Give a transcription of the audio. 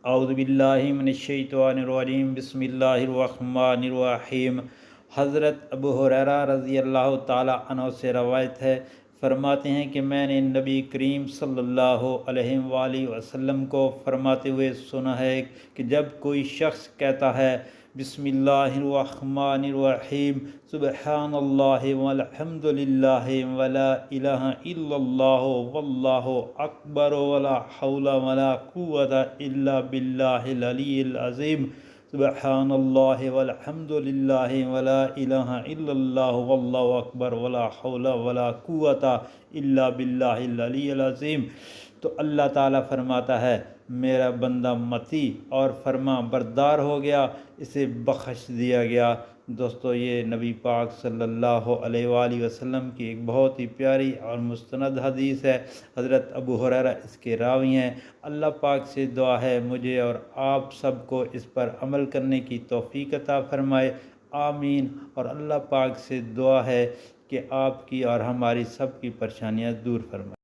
اعوذ باللہ من الشیطان الرجیم بسم اللہ الرحمن الرحیم۔ حضرت ابو ہریرہ رضی اللہ تعالی عنہ سے روایت ہے، فرماتے ہیں کہ میں نے نبی کریم صلی اللہ علیہ وآلہ وسلم کو فرماتے ہوئے سنا ہے کہ جب کوئی شخص کہتا ہے بسم اللہ الرحمن الرحیم، سبحان اللہ والحمد للہ ولا الہ الا اللہ واللہ اکبر ولا حول ولا قوة الا باللہ العلی العظیم، سبحان اللہ والحمد للہ ولا الہ الا اللہ واللہ اکبر ولا حول ولا قوة الا باللہ العلی العظیم، تو اللہ تعالیٰ فرماتا ہے میرا بندہ متی اور فرما بردار ہو گیا، اسے بخش دیا گیا۔ دوستو، یہ نبی پاک صلی اللہ علیہ وآلہ وسلم کی ایک بہت ہی پیاری اور مستند حدیث ہے۔ حضرت ابو ہریرہ اس کے راوی ہیں۔ اللہ پاک سے دعا ہے مجھے اور آپ سب کو اس پر عمل کرنے کی توفیق عطا فرمائے، آمین۔ اور اللہ پاک سے دعا ہے کہ آپ کی اور ہماری سب کی پریشانیاں دور فرمائے۔